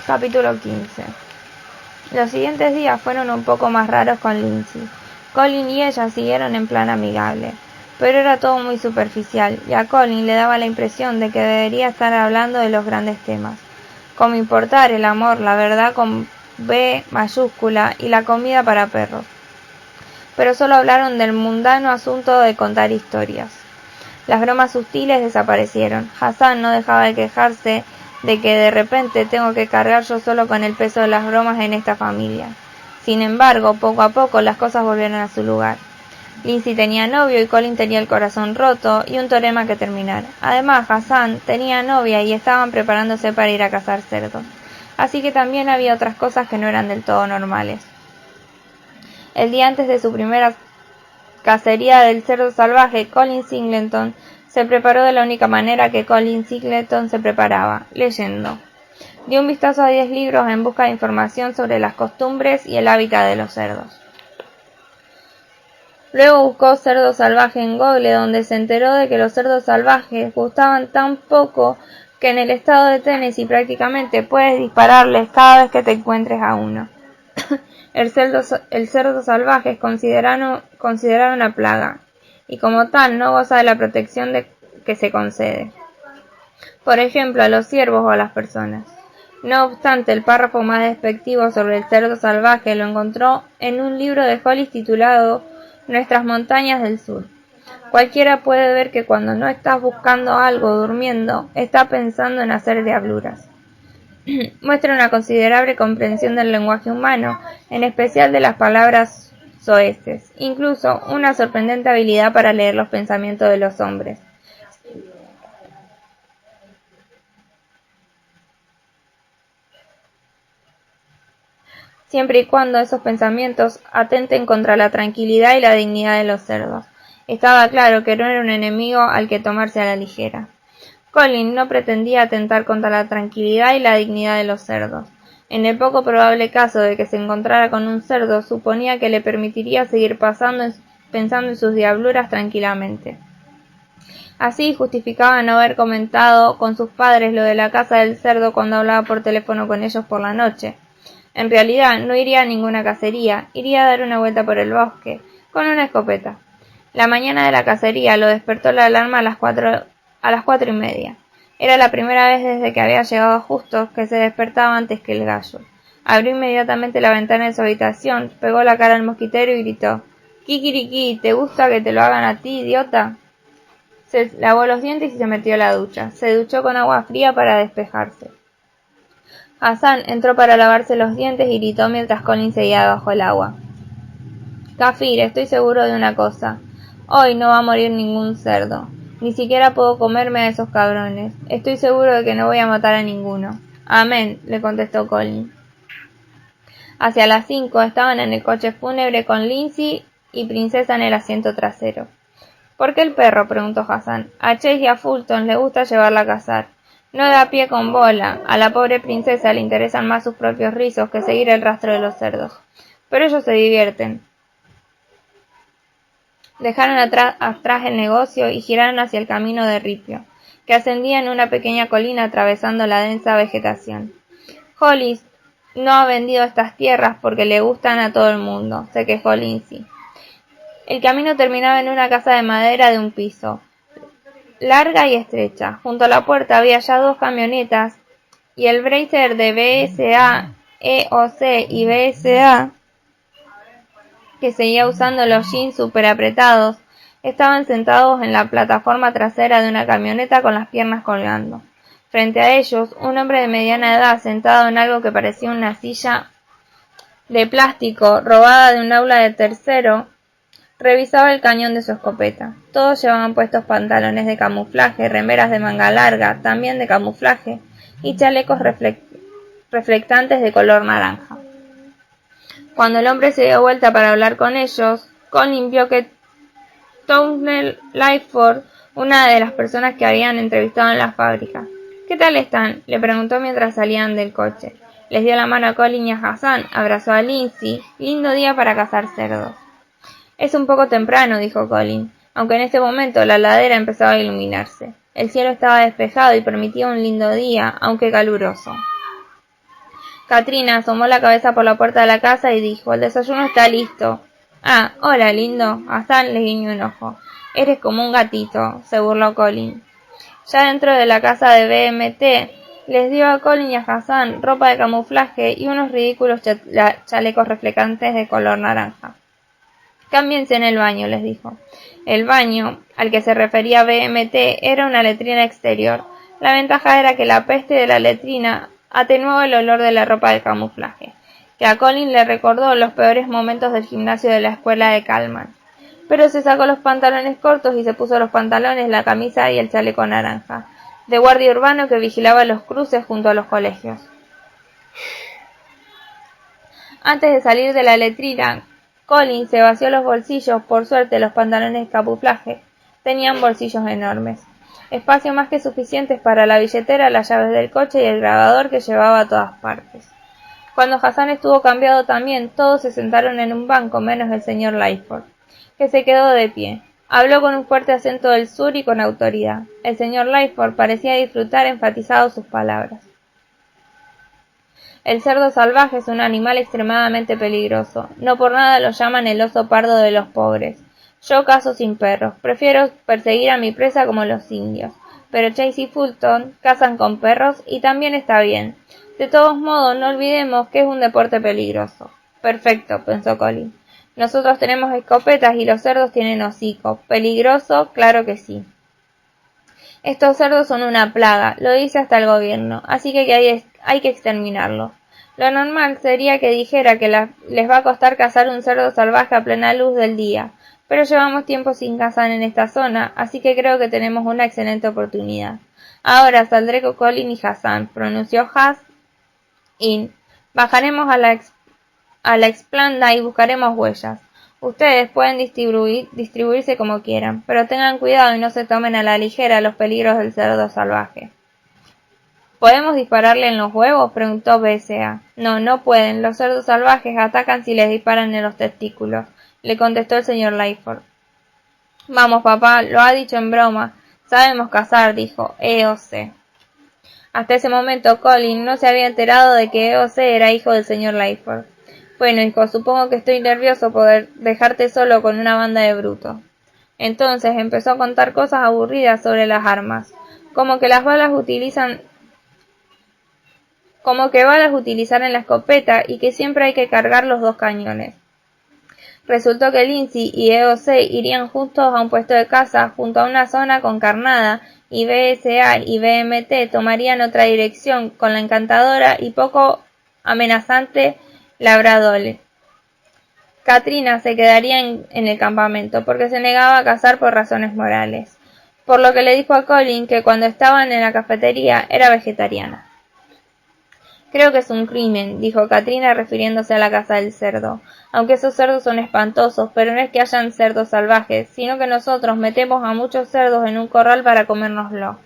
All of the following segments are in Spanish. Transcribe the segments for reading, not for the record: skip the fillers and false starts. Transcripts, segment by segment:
Capítulo 15. Los siguientes días fueron un poco más raros con Lindsay. Colin y ella siguieron en plan amigable, pero era todo muy superficial, y a Colin le daba la impresión de que debería estar hablando de los grandes temas, como importar el amor, la verdad con B mayúscula y la comida para perros. Pero solo hablaron del mundano asunto de contar historias. Las bromas sutiles desaparecieron. Hassan no dejaba de quejarse de que de repente tengo que cargar yo solo con el peso de las bromas en esta familia. Sin embargo, poco a poco las cosas volvieron a su lugar. Lindsay tenía novio y Colin tenía el corazón roto y un teorema que terminar. Además, Hassan tenía novia y estaban preparándose para ir a cazar cerdos. Así que también había otras cosas que no eran del todo normales. El día antes de su primera cacería del cerdo salvaje, Colin Singleton se preparó de la única manera que Colin Singleton se preparaba, leyendo. Dio un vistazo a 10 libros en busca de información sobre las costumbres y el hábitat de los cerdos. Luego buscó cerdo salvaje en Google, donde se enteró de que los cerdos salvajes gustaban tan poco que en el estado de Tennessee prácticamente puedes dispararles cada vez que te encuentres a uno. El cerdo salvaje es considerado una plaga, y como tal no goza de la protección que se concede, por ejemplo, a los ciervos o a las personas. No obstante, el párrafo más despectivo sobre el cerdo salvaje lo encontró en un libro de Hollis titulado Nuestras montañas del sur. Cualquiera puede ver que cuando no estás buscando algo durmiendo, está pensando en hacer diabluras. Muestra una considerable comprensión del lenguaje humano, en especial de las palabras soeces, incluso una sorprendente habilidad para leer los pensamientos de los hombres. Siempre y cuando esos pensamientos atenten contra la tranquilidad y la dignidad de los cerdos. Estaba claro que no era un enemigo al que tomarse a la ligera. Colin no pretendía atentar contra la tranquilidad y la dignidad de los cerdos. En el poco probable caso de que se encontrara con un cerdo, suponía que le permitiría seguir pensando en sus diabluras tranquilamente. Así justificaba no haber comentado con sus padres lo de la caza del cerdo cuando hablaba por teléfono con ellos por la noche. En realidad no iría a ninguna cacería, iría a dar una vuelta por el bosque, con una escopeta. La mañana de la cacería lo despertó la alarma a las 4:30. Era la primera vez desde que había llegado a Justos que se despertaba antes que el gallo. Abrió inmediatamente la ventana de su habitación, pegó la cara al mosquitero y gritó: «Kikiriki, ¿te gusta que te lo hagan a ti, idiota?». Se lavó los dientes y se metió a la ducha. Se duchó con agua fría para despejarse. Hassan entró para lavarse los dientes y gritó mientras Colin seguía bajo el agua: «Kafir, estoy seguro de una cosa. Hoy no va a morir ningún cerdo. Ni siquiera puedo comerme a esos cabrones. Estoy seguro de que no voy a matar a ninguno». «Amén», le contestó Colin. Hacia las 5 estaban en el coche fúnebre con Lindsay y Princesa en el asiento trasero. «¿Por qué el perro?», preguntó Hassan. «A Chase y a Fulton le gusta llevarla a cazar. No da pie con bola. A la pobre princesa le interesan más sus propios rizos que seguir el rastro de los cerdos. Pero ellos se divierten». Dejaron atrás el negocio y giraron hacia el camino de ripio, que ascendía en una pequeña colina atravesando la densa vegetación. «Hollis no ha vendido estas tierras porque le gustan a todo el mundo», se quejó Lindsay. El camino terminaba en una casa de madera de un piso, larga y estrecha. Junto a la puerta había ya 2 camionetas y el bracer de BSA, EOC y BSA, que seguía usando los jeans super apretados, estaban sentados en la plataforma trasera de una camioneta con las piernas colgando. Frente a ellos, un hombre de mediana edad sentado en algo que parecía una silla de plástico robada de un aula de tercero, revisaba el cañón de su escopeta. Todos llevaban puestos pantalones de camuflaje, remeras de manga larga, también de camuflaje, y chalecos reflectantes de color naranja. Cuando el hombre se dio vuelta para hablar con ellos, Colin vio que Townsend Lightford, una de las personas que habían entrevistado en la fábrica. «¿Qué tal están?», le preguntó mientras salían del coche. Les dio la mano a Colin y a Hassan, abrazó a Lindsay. «Lindo día para cazar cerdos». «Es un poco temprano», dijo Colin, aunque en este momento la ladera empezaba a iluminarse. El cielo estaba despejado y permitía un lindo día, aunque caluroso. Katrina asomó la cabeza por la puerta de la casa y dijo: «El desayuno está listo». «Ah, hola, lindo». Hassan le guiñó un ojo. «Eres como un gatito», se burló Colin. Ya dentro de la casa de BMT, les dio a Colin y a Hassan ropa de camuflaje y unos ridículos chalecos reflectantes de color naranja. «Cámbiense en el baño», les dijo. El baño, al que se refería BMT, era una letrina exterior. La ventaja era que la peste de la letrina atenuaba el olor de la ropa de camuflaje, que a Colin le recordó los peores momentos del gimnasio de la escuela de Kalman. Pero se sacó los pantalones cortos y se puso los pantalones, la camisa y el chaleco naranja, de guardia urbano que vigilaba los cruces junto a los colegios. Antes de salir de la letrina, Colin se vació los bolsillos. Por suerte, los pantalones de camuflaje tenían bolsillos enormes, espacio más que suficientes para la billetera, las llaves del coche y el grabador que llevaba a todas partes. Cuando Hassan estuvo cambiado también, todos se sentaron en un banco menos el señor Lightford, que se quedó de pie. Habló con un fuerte acento del sur y con autoridad. El señor Lightford parecía disfrutar enfatizado sus palabras. El cerdo salvaje es un animal extremadamente peligroso. No por nada lo llaman el oso pardo de los pobres. Yo cazo sin perros. Prefiero perseguir a mi presa como los indios. Pero Chase y Fulton cazan con perros y también está bien. De todos modos, no olvidemos que es un deporte peligroso. Perfecto, pensó Colin. Nosotros tenemos escopetas y los cerdos tienen hocico. Peligroso, claro que sí. Estos cerdos son una plaga, lo dice hasta el gobierno, así que hay que exterminarlos. Lo normal sería que dijera que les va a costar cazar un cerdo salvaje a plena luz del día, pero llevamos tiempo sin cazar en esta zona, así que creo que tenemos una excelente oportunidad. Ahora saldré con Colin y Hassan, pronunció Has-in. Bajaremos a la explanada y buscaremos huellas. Ustedes pueden distribuirse como quieran, pero tengan cuidado y no se tomen a la ligera los peligros del cerdo salvaje. ¿Podemos dispararle en los huevos?, preguntó BSA. No, no pueden. Los cerdos salvajes atacan si les disparan en los testículos, le contestó el señor Lightford. Vamos, papá, lo ha dicho en broma. Sabemos cazar, dijo EOC. Hasta ese momento Colin no se había enterado de que EOC era hijo del señor Lightford. Bueno, hijo, supongo que estoy nervioso por dejarte solo con una banda de brutos. Entonces empezó a contar cosas aburridas sobre las armas, como que balas utilizar en la escopeta y que siempre hay que cargar los dos cañones. Resultó que Lindsay y EOC irían juntos a un puesto de caza junto a una zona con carnada y BSA y BMT tomarían otra dirección con la encantadora y poco amenazante Labrador. Katrina se quedaría en el campamento porque se negaba a cazar por razones morales, por lo que le dijo a Colin que cuando estaban en la cafetería era vegetariana. Creo que es un crimen, dijo Katrina refiriéndose a la caza del cerdo, aunque esos cerdos son espantosos, pero no es que hayan cerdos salvajes, sino que nosotros metemos a muchos cerdos en un corral para comérnoslo.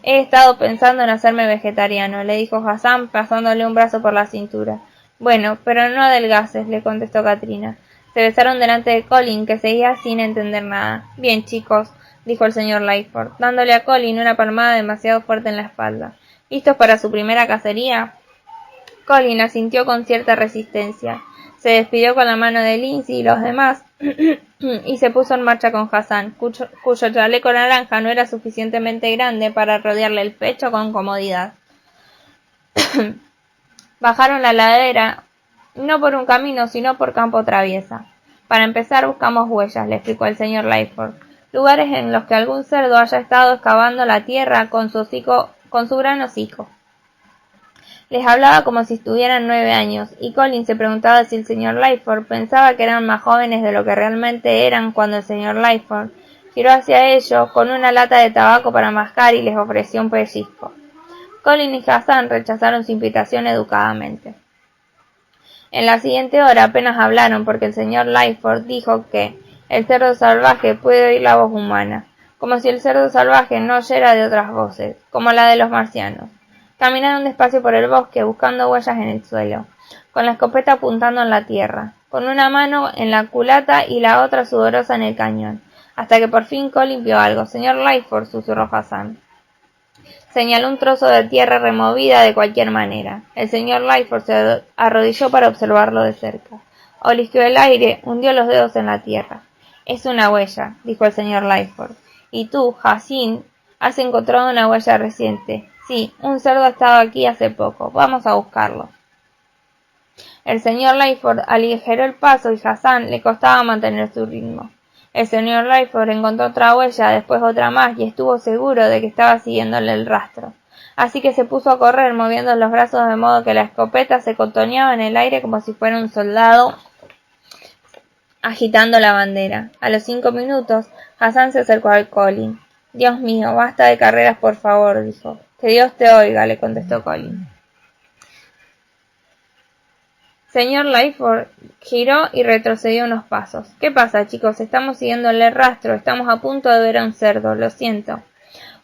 He estado pensando en hacerme vegetariano, le dijo Hassan pasándole un brazo por la cintura. Bueno, pero no adelgaces, le contestó Katrina. Se besaron delante de Colin, que seguía sin entender nada. Bien, chicos, dijo el señor Lightford, dándole a Colin una palmada demasiado fuerte en la espalda. ¿Listos para su primera cacería? Colin asintió con cierta resistencia. Se despidió con la mano de Lindsay y los demás y se puso en marcha con Hassan, cuyo chaleco naranja no era suficientemente grande para rodearle el pecho con comodidad. Bajaron la ladera, no por un camino, sino por campo traviesa. Para empezar buscamos huellas, le explicó el señor Lightford, lugares en los que algún cerdo haya estado excavando la tierra con su gran hocico. Les hablaba como si estuvieran 9 años, y Colin se preguntaba si el señor Lightford pensaba que eran más jóvenes de lo que realmente eran cuando el señor Lightford giró hacia ellos con una lata de tabaco para mascar y les ofreció un pellizco. Colin y Hassan rechazaron su invitación educadamente. En la siguiente hora apenas hablaron porque el señor Lightford dijo que el cerdo salvaje puede oír la voz humana, como si el cerdo salvaje no oyera de otras voces, como la de los marcianos. Caminaron despacio por el bosque buscando huellas en el suelo, con la escopeta apuntando en la tierra, con una mano en la culata y la otra sudorosa en el cañón, hasta que por fin Colin vio algo. Señor Lightford, susurró Hassan. Señaló un trozo de tierra removida de cualquier manera. El señor Lightfoot se arrodilló para observarlo de cerca. Olisqueó el aire, hundió los dedos en la tierra. «Es una huella», dijo el señor Lightfoot. «Y tú, Jacin, has encontrado una huella reciente». «Sí, un cerdo ha estado aquí hace poco. Vamos a buscarlo». El señor Lightfoot aligeró el paso y Hassan le costaba mantener su ritmo. El señor Lightfoot encontró otra huella, después otra más, y estuvo seguro de que estaba siguiéndole el rastro. Así que se puso a correr, moviendo los brazos de modo que la escopeta se contoneaba en el aire como si fuera un soldado agitando la bandera. A los 5 minutos, Hassan se acercó a Colin. «Dios mío, basta de carreras, por favor», dijo. «Que Dios te oiga», le contestó Colin. Señor Lightfoot giró y retrocedió unos pasos. «¿Qué pasa, chicos? Estamos siguiéndole el rastro. Estamos a punto de ver a un cerdo. Lo siento».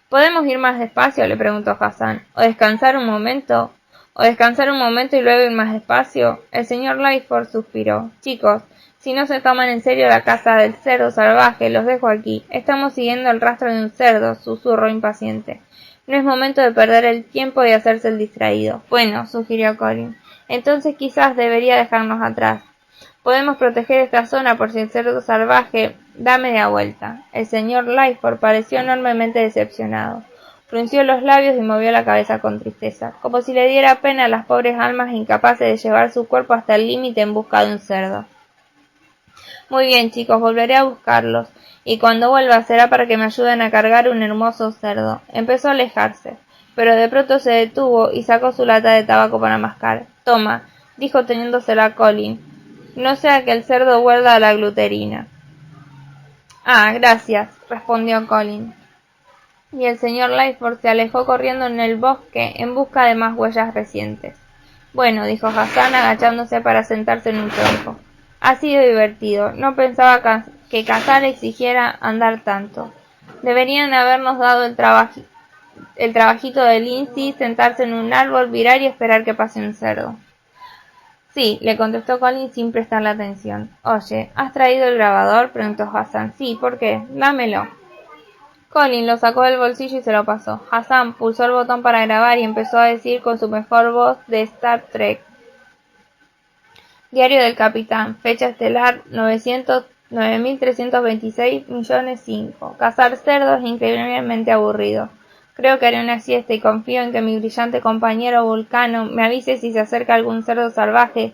«¿Podemos ir más despacio?», le preguntó Hassan. «¿O descansar un momento? Y luego ir más despacio?» El señor Lightfoot suspiró. «Chicos, si no se toman en serio la caza del cerdo salvaje, los dejo aquí. Estamos siguiendo el rastro de un cerdo», susurró impaciente. «No es momento de perder el tiempo y hacerse el distraído». «Bueno», sugirió Colin. «Entonces quizás debería dejarnos atrás. Podemos proteger esta zona por si el cerdo salvaje da media vuelta». El señor Lightfoot pareció enormemente decepcionado. Frunció los labios y movió la cabeza con tristeza, como si le diera pena a las pobres almas incapaces de llevar su cuerpo hasta el límite en busca de un cerdo. «Muy bien, chicos, volveré a buscarlos, y cuando vuelva será para que me ayuden a cargar un hermoso cerdo». Empezó a alejarse, pero de pronto se detuvo y sacó su lata de tabaco para mascar. «Toma», dijo teniéndosela a Colin, «no sea que el cerdo huela a la gluterina». «Ah, gracias», respondió Colin. Y el señor Lightfoot se alejó corriendo en el bosque en busca de más huellas recientes. «Bueno», dijo Hassan agachándose para sentarse en un tronco. «Ha sido divertido. No pensaba que cazar exigiera andar tanto. Deberían habernos dado el trabajito de Lindsay, sentarse en un árbol, virar y esperar que pase un cerdo». «Sí», le contestó Colin sin prestarle atención. «Oye, ¿has traído el grabador?», preguntó Hassan. «Sí, ¿por qué? Dámelo». Colin lo sacó del bolsillo y se lo pasó. Hassan pulsó el botón para grabar y empezó a decir con su mejor voz de Star Trek: «Diario del capitán, fecha estelar 9.326.005.000. Cazar cerdos es increíblemente aburrido. Creo que haré una siesta y confío en que mi brillante compañero Vulcano me avise si se acerca algún cerdo salvaje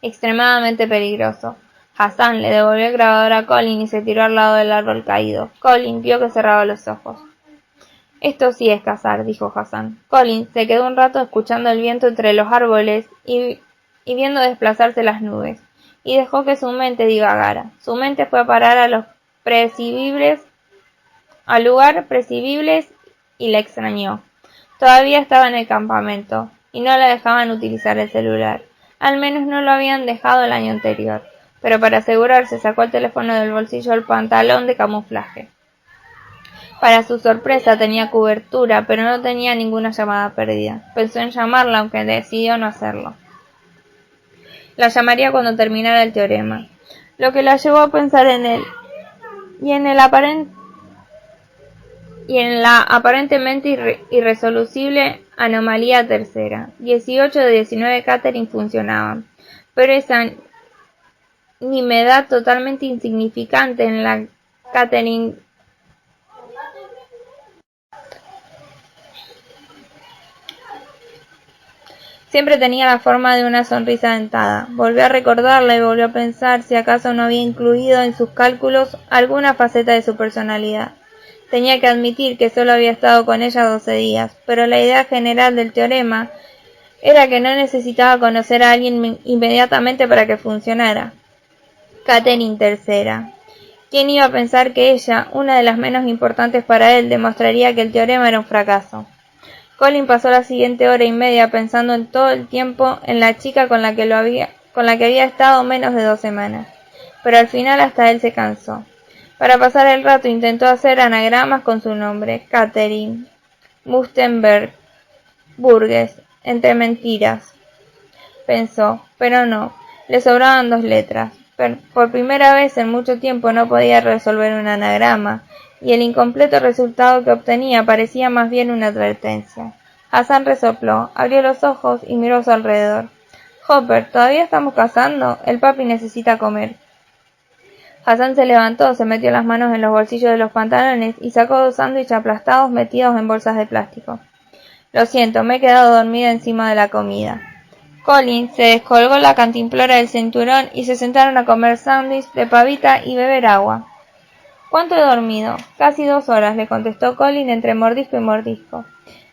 extremadamente peligroso». Hassan le devolvió el grabador a Colin y se tiró al lado del árbol caído. Colin vio que cerraba los ojos. «Esto sí es cazar», dijo Hassan. Colin se quedó un rato escuchando el viento entre los árboles y viendo desplazarse las nubes, y dejó que su mente divagara. Su mente fue a parar a lugar prescindibles y la extrañó. Todavía estaba en el campamento, y no la dejaban utilizar el celular. Al menos no lo habían dejado el año anterior. Pero para asegurarse sacó el teléfono del bolsillo del pantalón de camuflaje. Para su sorpresa tenía cobertura, pero no tenía ninguna llamada perdida. Pensó en llamarla, aunque decidió no hacerlo. La llamaría cuando terminara el teorema. Lo que la llevó a pensar en él y en la aparentemente irresoluble anomalía tercera. 18 de 19 catering funcionaban, pero esa nimiedad totalmente insignificante en la catering siempre tenía la forma de una sonrisa dentada. Volvió a recordarla y volvió a pensar si acaso no había incluido en sus cálculos alguna faceta de su personalidad. Tenía que admitir que solo había estado con ella 12 días, pero la idea general del teorema era que no necesitaba conocer a alguien inmediatamente para que funcionara. Catherine tercera. ¿Quién iba a pensar que ella, una de las menos importantes para él, demostraría que el teorema era un fracaso? Colin pasó la siguiente hora y media pensando en todo el tiempo en la chica con la que había estado menos de 2 semanas, pero al final hasta él se cansó. Para pasar el rato intentó hacer anagramas con su nombre: Catherine, Mustenberg, Burgess, entre mentiras. Pensó, pero no, le sobraban 2 letras. Por primera vez en mucho tiempo no podía resolver un anagrama, y el incompleto resultado que obtenía parecía más bien una advertencia. Hassan resopló, abrió los ojos y miró a su alrededor. Hopper, ¿todavía estamos cazando? El papi necesita comer. Hassan se levantó, se metió las manos en los bolsillos de los pantalones y sacó 2 sándwiches aplastados metidos en bolsas de plástico. Lo siento, me he quedado dormida encima de la comida. Colin se descolgó la cantimplora del cinturón y se sentaron a comer sándwich de pavita y beber agua. ¿Cuánto he dormido? Casi 2 horas, le contestó Colin entre mordisco y mordisco.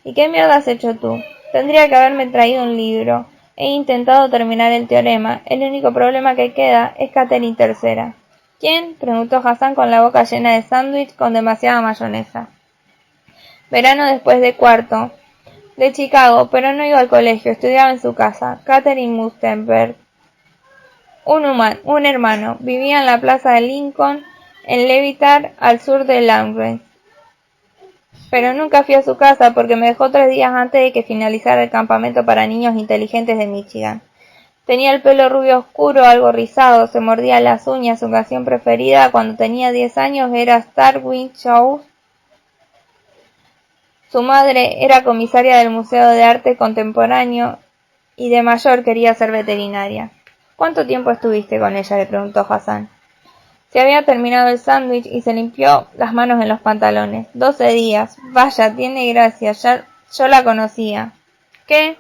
¿Y qué mierda has hecho tú? Tendría que haberme traído un libro. He intentado terminar el teorema. El único problema que queda es Catherine III. ¿Quién? Preguntó Hassan con la boca llena de sándwich con demasiada mayonesa. Verano después de cuarto. De Chicago, pero no iba al colegio, estudiaba en su casa. Catherine Mustenberg. Un hermano. Vivía en la plaza de Lincoln, en Levitar, al sur de Lawrence. Pero nunca fui a su casa porque me dejó 3 días antes de que finalizara el campamento para niños inteligentes de Michigan. Tenía el pelo rubio oscuro, algo rizado, se mordía las uñas. Su canción preferida cuando tenía 10 años era Starwind Show. Su madre era comisaria del Museo de Arte Contemporáneo y de mayor quería ser veterinaria. ¿Cuánto tiempo estuviste con ella?, le preguntó Hassan. Se había terminado el sándwich y se limpió las manos en los pantalones. 12 días. Vaya, tiene gracia. Ya yo la conocía. ¿Qué?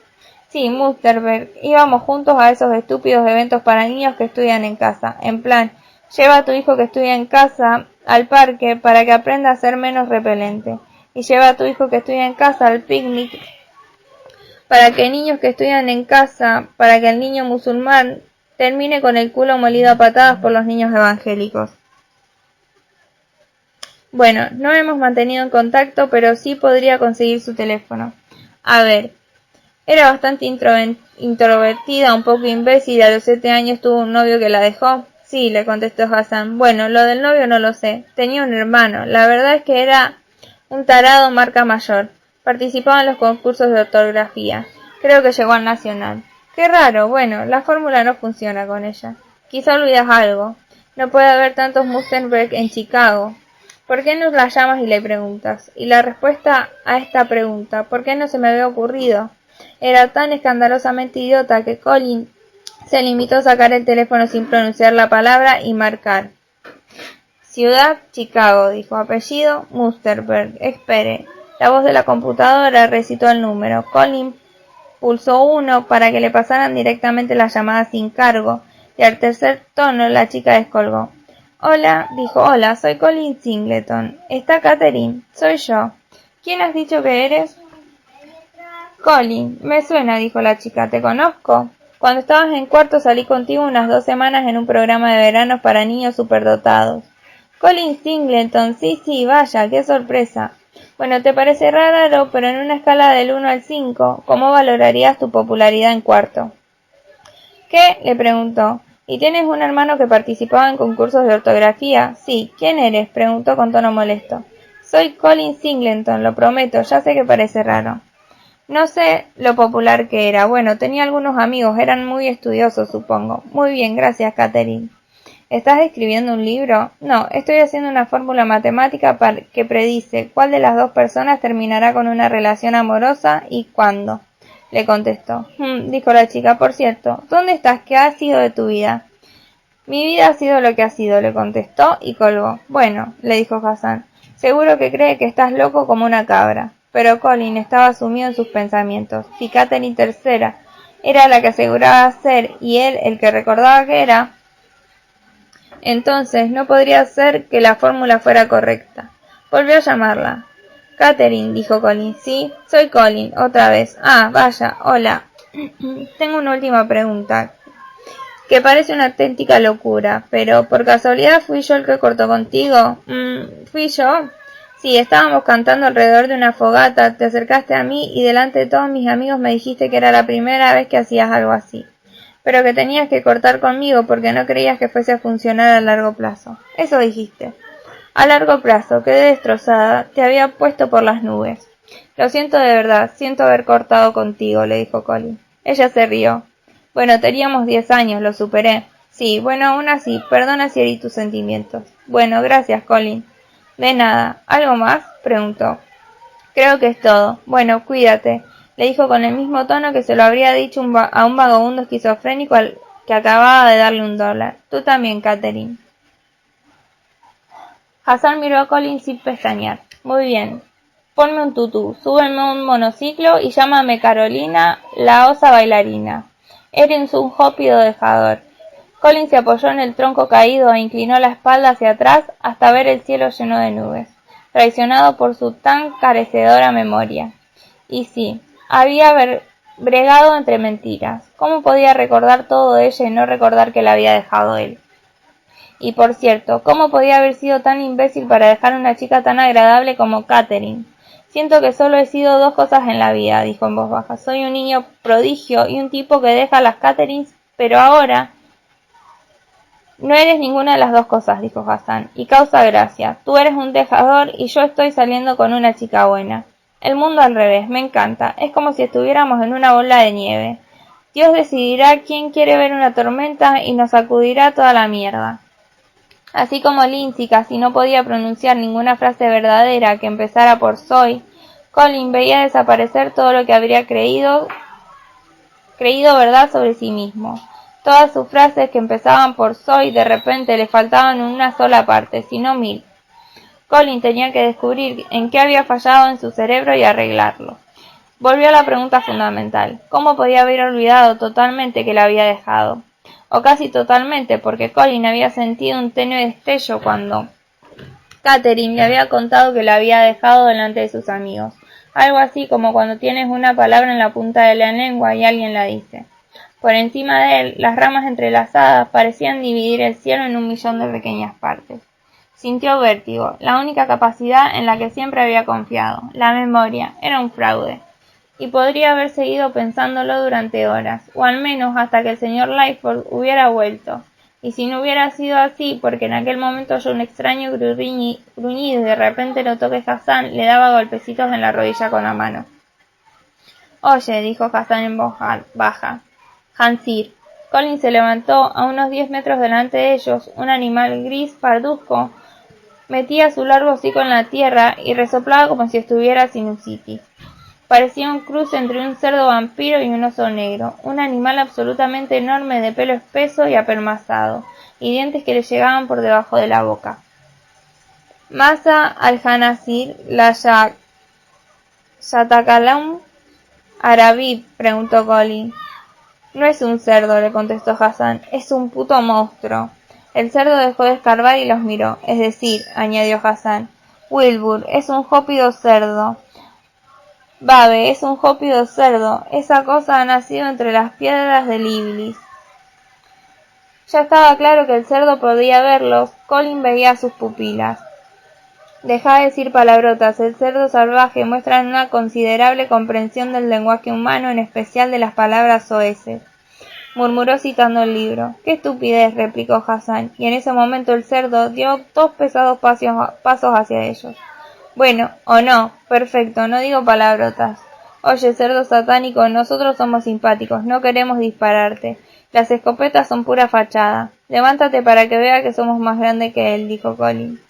Sí, Musterberg. Íbamos juntos a esos estúpidos eventos para niños que estudian en casa. En plan, lleva a tu hijo que estudia en casa al parque para que aprenda a ser menos repelente. Y lleva a tu hijo que estudia en casa al picnic para que niños que estudian en casa, para que el niño musulmán termine con el culo molido a patadas por los niños evangélicos. Bueno, no hemos mantenido en contacto, pero sí podría conseguir su teléfono. A ver, era bastante introvertida, un poco imbécil, a los 7 años tuvo un novio que la dejó. Sí, le contestó Hassan. Bueno, lo del novio no lo sé. Tenía un hermano. La verdad es que era un tarado marca mayor. Participaba en los concursos de ortografía. Creo que llegó al nacional. Qué raro. Bueno, la fórmula no funciona con ella. Quizá olvidas algo. No puede haber tantos Mustenberg en Chicago. ¿Por qué no la llamas y le preguntas? Y la respuesta a esta pregunta, ¿por qué no se me había ocurrido? Era tan escandalosamente idiota que Colin se limitó a sacar el teléfono sin pronunciar la palabra y marcar. Ciudad, Chicago, dijo. Apellido, Musterberg. Espere. La voz de la computadora recitó el número. Colin pulsó 1 para que le pasaran directamente la llamada sin cargo, y al tercer tono la chica descolgó. Hola, dijo. Hola, soy Colin Singleton. ¿Está Catherine? Soy yo. ¿Quién has dicho que eres? Colin, me suena, dijo la chica. ¿Te conozco? Cuando estabas en cuarto salí contigo unas 2 semanas en un programa de veranos para niños superdotados. Colin Singleton, sí, vaya, qué sorpresa. Bueno, te parece raro, pero en una escala del 1 al 5, ¿cómo valorarías tu popularidad en cuarto? ¿Qué? Le preguntó. ¿Y tienes un hermano que participaba en concursos de ortografía? Sí. ¿Quién eres? Preguntó con tono molesto. Soy Colin Singleton, lo prometo, ya sé que parece raro. No sé lo popular que era. Bueno, tenía algunos amigos, eran muy estudiosos, supongo. Muy bien, gracias, Catherine. ¿Estás escribiendo un libro? No, estoy haciendo una fórmula matemática que predice cuál de las 2 personas terminará con una relación amorosa y cuándo. Le contestó. Dijo la chica. Por cierto, ¿dónde estás? ¿Qué ha sido de tu vida? Mi vida ha sido lo que ha sido, le contestó y colgó. Bueno, le dijo Hassan, seguro que cree que estás loco como una cabra. Pero Colin estaba sumido en sus pensamientos. Si Catherine III era la que aseguraba ser y él el que recordaba que era, entonces no podría ser que la fórmula fuera correcta. Volvió a llamarla. Catherine, dijo Colin. Sí, soy Colin, otra vez. Ah, vaya, hola. Tengo una última pregunta, que parece una auténtica locura, pero ¿por casualidad fui yo el que cortó contigo? ¿Fui yo? Sí, estábamos cantando alrededor de una fogata, te acercaste a mí y delante de todos mis amigos me dijiste que era la primera vez que hacías algo así, pero que tenías que cortar conmigo porque no creías que fuese a funcionar a largo plazo. Eso dijiste. A largo plazo, quedé destrozada, te había puesto por las nubes. Lo siento de verdad, siento haber cortado contigo, le dijo Colin. Ella se rió. Bueno, teníamos 10 años, lo superé. Sí, bueno, aún así, perdona si herí tus sentimientos. Bueno, gracias, Colin. De nada. ¿Algo más? Preguntó. Creo que es todo. Bueno, cuídate, le dijo con el mismo tono que se lo habría dicho a un vagabundo esquizofrénico al que acababa de darle $1. Tú también, Catherine. Hassan miró a Colin sin pestañear. Muy bien. Ponme un tutú, súbeme a un monociclo y llámame Carolina, la osa bailarina. Eres un jópido dejador. Colin se apoyó en el tronco caído e inclinó la espalda hacia atrás hasta ver el cielo lleno de nubes, traicionado por su tan carecedora memoria. Y sí, había bregado entre mentiras. ¿Cómo podía recordar todo ella y no recordar que la había dejado él? Y por cierto, ¿cómo podía haber sido tan imbécil para dejar a una chica tan agradable como Catherine? Siento que solo he sido 2 cosas en la vida, dijo en voz baja. Soy un niño prodigio y un tipo que deja a las Catherines, pero ahora... No eres ninguna de las 2 cosas, dijo Hassan, y causa gracia. Tú eres un dejador y yo estoy saliendo con una chica buena. El mundo al revés, me encanta. Es como si estuviéramos en una bola de nieve. Dios decidirá quién quiere ver una tormenta y nos sacudirá toda la mierda. Así como Lindsay casi no podía pronunciar ninguna frase verdadera que empezara por soy, Colin veía desaparecer todo lo que habría creído verdad sobre sí mismo. Todas sus frases que empezaban por soy de repente le faltaban una sola parte, sino 1000. Colin tenía que descubrir en qué había fallado en su cerebro y arreglarlo. Volvió a la pregunta fundamental. ¿Cómo podía haber olvidado totalmente que la había dejado? O casi totalmente, porque Colin había sentido un tenue destello cuando Catherine le había contado que la había dejado delante de sus amigos. Algo así como cuando tienes una palabra en la punta de la lengua y alguien la dice. Por encima de él, las ramas entrelazadas parecían dividir el cielo en 1.000.000 de pequeñas partes. Sintió vértigo. La única capacidad en la que siempre había confiado, la memoria, era un fraude. Y podría haber seguido pensándolo durante horas, o al menos hasta que el señor Lightfoot hubiera vuelto. Y si no hubiera sido así, porque en aquel momento oyó un extraño gruñido y de repente notó que Hassan le daba golpecitos en la rodilla con la mano. Oye, dijo Hassan en voz baja. Hansir. Colin se levantó a unos 10 metros delante de ellos. Un animal gris parduzco metía su largo hocico en la tierra y resoplaba como si estuviera sinusitis. Parecía un cruce entre un cerdo vampiro y un oso negro, un animal absolutamente enorme de pelo espeso y apelmazado, y dientes que le llegaban por debajo de la boca. Masa al-Hanasir, la Yatakalam Arabib, preguntó Colin. No es un cerdo, le contestó Hassan, es un puto monstruo. El cerdo dejó de escarbar y los miró, es decir, añadió Hassan, Wilbur, es un jópido cerdo. Babe, es un jópido cerdo. Esa cosa ha nacido entre las piedras del Iblis. Ya estaba claro que el cerdo podía verlos. Colin veía sus pupilas. Deja de decir palabrotas. El cerdo salvaje muestra una considerable comprensión del lenguaje humano, en especial de las palabras soeces. Murmuró citando el libro. ¡Qué estupidez! Replicó Hassan, y en ese momento el cerdo dio 2 pesados pasos hacia ellos. Bueno, o no, perfecto, no digo palabrotas. Oye, cerdo satánico, nosotros somos simpáticos, no queremos dispararte. Las escopetas son pura fachada. Levántate para que vea que somos más grandes que él, dijo Colin.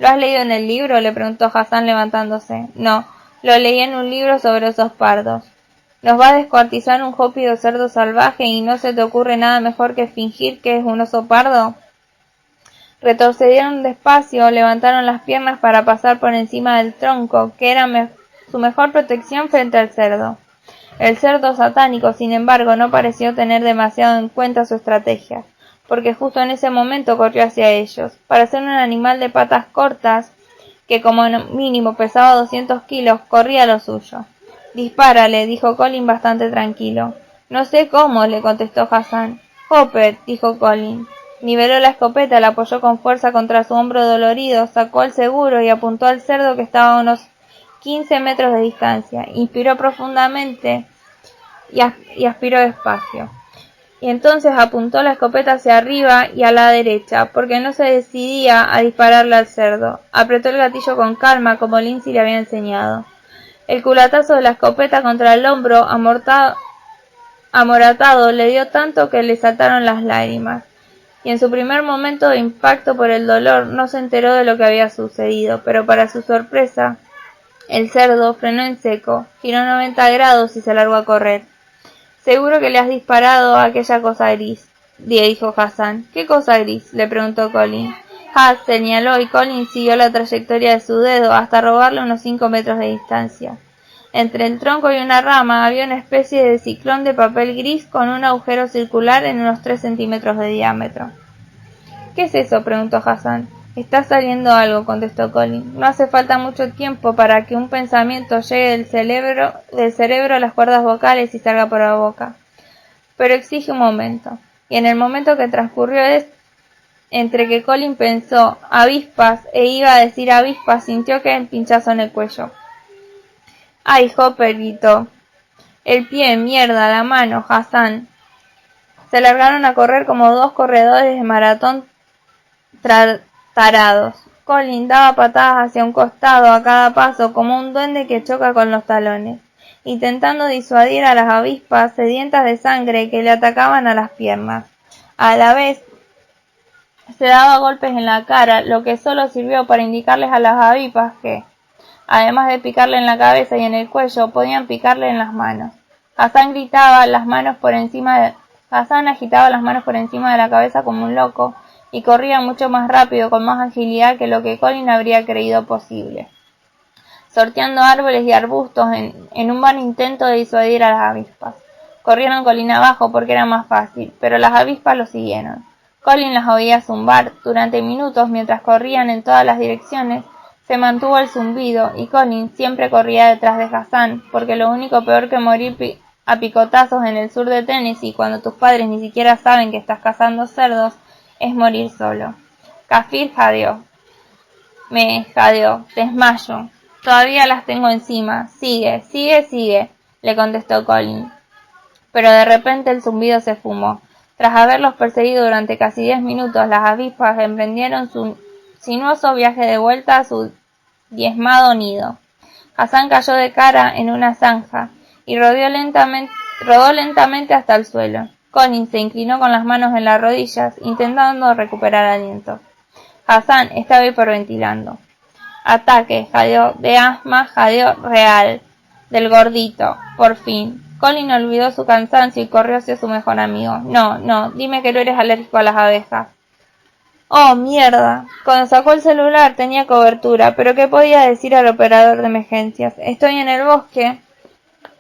¿Lo has leído en el libro?, le preguntó Hassan levantándose. No, lo leí en un libro sobre osos pardos. Nos va a descuartizar un jópido cerdo salvaje y no se te ocurre nada mejor que fingir que es un oso pardo. Retrocedieron despacio, levantaron las piernas para pasar por encima del tronco, que era su mejor protección frente al cerdo. El cerdo satánico, sin embargo, no pareció tener demasiado en cuenta su estrategia, porque justo en ese momento corrió hacia ellos. Para ser un animal de patas cortas, que como mínimo pesaba 200 kilos, corría lo suyo. Dispárale, dijo Colin bastante tranquilo. No sé cómo, le contestó Hassan. Hopper, dijo Colin. Niveló la escopeta, la apoyó con fuerza contra su hombro dolorido, sacó el seguro y apuntó al cerdo que estaba a unos 15 metros de distancia. Inspiró profundamente y aspiró despacio. Y entonces apuntó la escopeta hacia arriba y a la derecha, porque no se decidía a dispararle al cerdo. Apretó el gatillo con calma, como Lindsay le había enseñado. El culatazo de la escopeta contra el hombro amoratado le dio tanto que le saltaron las lágrimas. y en su primer momento de impacto por el dolor no se enteró de lo que había sucedido, pero para su sorpresa, el cerdo frenó en seco, giró 90 grados y se largó a correr. «Seguro que le has disparado a aquella cosa gris», dijo Hassan. «¿Qué cosa gris?», le preguntó Colin. Haas señaló y Colin siguió la trayectoria de su dedo hasta robarle unos 5 metros de distancia. Entre el tronco y una rama había una especie de ciclón de papel gris con un agujero circular en unos 3 centímetros de diámetro. «¿Qué es eso?», preguntó Hassan. «Está saliendo algo», contestó Colin. «No hace falta mucho tiempo para que un pensamiento llegue del cerebro a las cuerdas vocales y salga por la boca. Pero exige un momento». Y en el momento que transcurrió entre que Colin pensó avispas e iba a decir avispas, sintió que el pinchazo en el cuello. «¡Ay, Hopper!», gritó. «El pie, mierda, la mano, Hassan». Se largaron a correr como dos corredores de maratón tarados. Colin daba patadas hacia un costado a cada paso como un duende que choca con los talones, intentando disuadir a las avispas sedientas de sangre que le atacaban a las piernas. A la vez se daba golpes en la cara, lo que solo sirvió para indicarles a las avispas que, además de picarle en la cabeza y en el cuello, podían picarle en las manos. Hassan agitaba las manos por encima de la cabeza como un loco y corría mucho más rápido, con más agilidad que lo que Colin habría creído posible, sorteando árboles y arbustos en un vano intento de disuadir a las avispas. Corrieron colina abajo porque era más fácil, pero las avispas lo siguieron. Colin las oía zumbar. Durante minutos, mientras corrían en todas las direcciones, se mantuvo el zumbido, y Colin siempre corría detrás de Hassan, porque lo único peor que morir a picotazos en el sur de Tennessee, cuando tus padres ni siquiera saben que estás cazando cerdos, es morir solo. Kafir jadeó. «Me jadeó. Desmayo. Todavía las tengo encima. Sigue, le contestó Colin. Pero de repente el zumbido se esfumó. Tras haberlos perseguido durante casi 10 minutos, las avispas emprendieron su sinuoso viaje de vuelta a su diezmado nido. Hassan cayó de cara en una zanja y rodó lentamente hasta el suelo. Colin se inclinó con las manos en las rodillas, intentando recuperar aliento. Hassan estaba hiperventilando. «Ataque», jadeó, «de asma, jadeo real, del gordito, por fin». Colin olvidó su cansancio y corrió hacia su mejor amigo. No, dime que no eres alérgico a las abejas». «Oh, mierda». Cuando sacó el celular tenía cobertura, pero ¿qué podía decir al operador de emergencias? «Estoy en el bosque.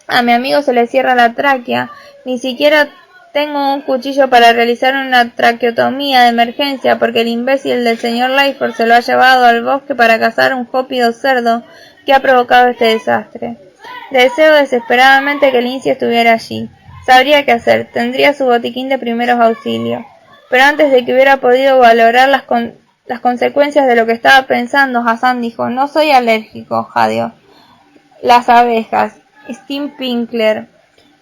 A mi amigo se le cierra la tráquea. Ni siquiera tengo un cuchillo para realizar una traqueotomía de emergencia porque el imbécil del señor Lyford se lo ha llevado al bosque para cazar un jópido cerdo que ha provocado este desastre. Deseo desesperadamente que Lindsay estuviera allí. Sabría qué hacer, tendría su botiquín de primeros auxilios. Pero antes de que hubiera podido valorar las consecuencias de lo que estaba pensando, Hassan dijo: «No soy alérgico, jadeó. Las abejas. Steve Pinkler.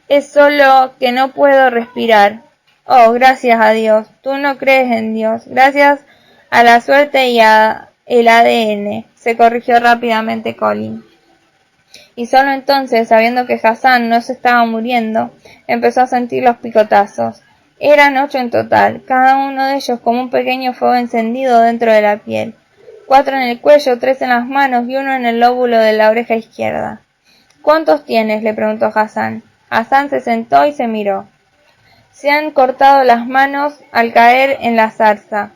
Es solo que no puedo respirar». «Oh, gracias a Dios. Tú no crees en Dios. Gracias a la suerte y a el ADN», se corrigió rápidamente Colin. Y solo entonces, sabiendo que Hassan no se estaba muriendo, empezó a sentir los picotazos. Eran 8 en total, cada uno de ellos como un pequeño fuego encendido dentro de la piel. 4 en el cuello, 3 en las manos y 1 en el lóbulo de la oreja izquierda. «¿Cuántos tienes?», le preguntó Hassan. Hassan se sentó y se miró. «Se han cortado las manos al caer en la zarza».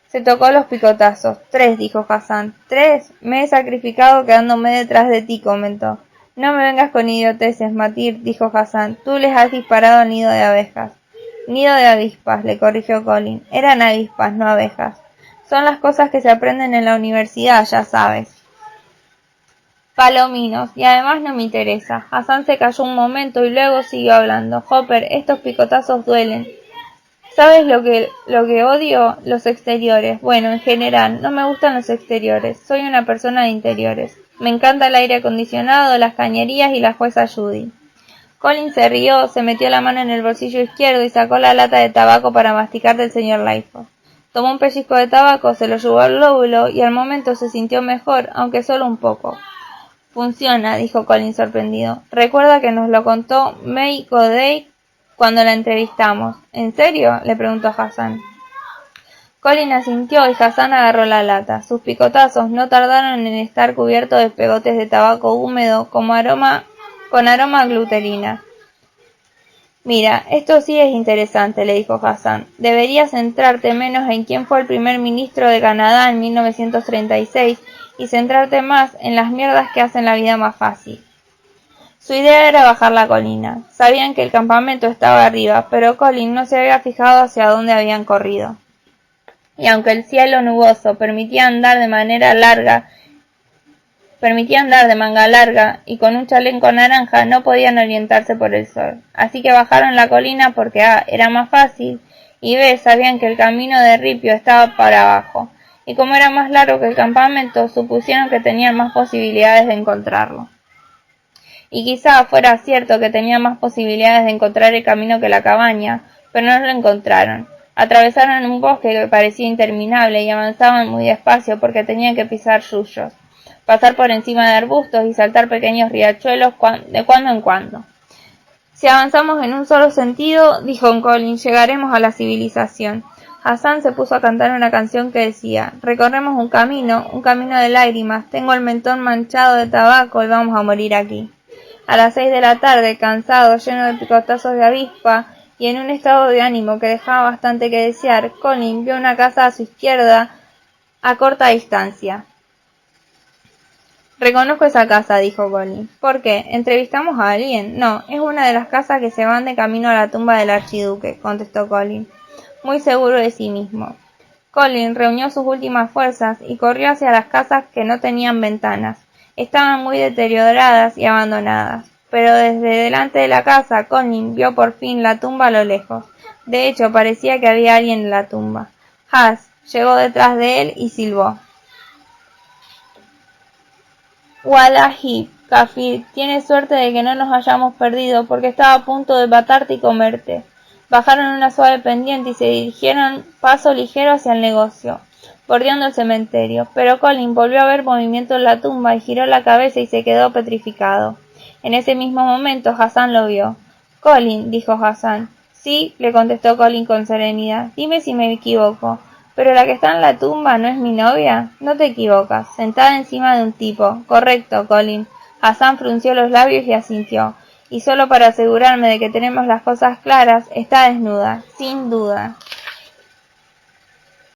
Se tocó los picotazos. 3, dijo Hassan. 3. Me he sacrificado quedándome detrás de ti, comentó. «No me vengas con idioteces, Matir», dijo Hassan. «Tú les has disparado al nido de abejas». «Nido de avispas», le corrigió Colin. «Eran avispas, no abejas. Son las cosas que se aprenden en la universidad, ya sabes». «Palominos, y además no me interesa». Hassan se calló un momento y luego siguió hablando. «Hopper, estos picotazos duelen. ¿Sabes lo que odio? Los exteriores. Bueno, en general, no me gustan los exteriores. Soy una persona de interiores. Me encanta el aire acondicionado, las cañerías y la jueza Judy». Colin se rió, se metió la mano en el bolsillo izquierdo y sacó la lata de tabaco para masticar del señor Lyford. Tomó un pellizco de tabaco, se lo llevó al lóbulo y al momento se sintió mejor, aunque solo un poco. «Funciona», dijo Colin sorprendido. «Recuerda que nos lo contó May Goday cuando la entrevistamos». «¿En serio?», le preguntó Hassan. Colin asintió y Hassan agarró la lata. Sus picotazos no tardaron en estar cubiertos de pegotes de tabaco húmedo con aroma a gluterina. Mira, esto sí es interesante, le dijo Hassan. Deberías centrarte menos en quién fue el primer ministro de Canadá en 1936 y centrarte más en las mierdas que hacen la vida más fácil. Su idea era bajar la colina. Sabían que el campamento estaba arriba, pero Colin no se había fijado hacia dónde habían corrido. Y aunque el cielo nuboso permitía andar de manga larga y con un chaleco naranja, no podían orientarse por el sol. Así que bajaron la colina porque A era más fácil y B sabían que el camino de Ripio estaba para abajo. Y como era más largo que el campamento, supusieron que tenían más posibilidades de encontrarlo. Y quizá fuera cierto que tenían más posibilidades de encontrar el camino que la cabaña, pero no lo encontraron. Atravesaron un bosque que parecía interminable y avanzaban muy despacio porque tenían que pisar yuyos, pasar por encima de arbustos y saltar pequeños riachuelos de cuando en cuando. Si avanzamos en un solo sentido, dijo Colin, llegaremos a la civilización. Hassan se puso a cantar una canción que decía: recorremos un camino de lágrimas, tengo el mentón manchado de tabaco y vamos a morir aquí. A las 6 de la tarde, cansado, lleno de picotazos de avispa y en un estado de ánimo que dejaba bastante que desear, Colin vio una casa a su izquierda a corta distancia. Reconozco esa casa, dijo Colin. ¿Por qué? ¿Entrevistamos a alguien? No, es una de las casas que se van de camino a la tumba del archiduque, contestó Colin, muy seguro de sí mismo. Colin reunió sus últimas fuerzas y corrió hacia las casas que no tenían ventanas. Estaban muy deterioradas y abandonadas, pero desde delante de la casa Colin vio por fin la tumba a lo lejos. De hecho, parecía que había alguien en la tumba. Has llegó detrás de él y silbó. Wallahi, Kafir, tienes suerte de que no nos hayamos perdido, porque estaba a punto de matarte y comerte. Bajaron una suave pendiente y se dirigieron paso ligero hacia el negocio, bordeando el cementerio, pero Colin volvió a ver movimiento en la tumba y giró la cabeza y se quedó petrificado. En ese mismo momento Hassan lo vio. Colin, dijo Hassan. Sí, le contestó Colin con serenidad. Dime si me equivoco. ¿Pero la que está en la tumba no es mi novia? No te equivocas, sentada encima de un tipo. Correcto, Colin. Hassan frunció los labios y asintió. Y solo para asegurarme de que tenemos las cosas claras, está desnuda, sin duda.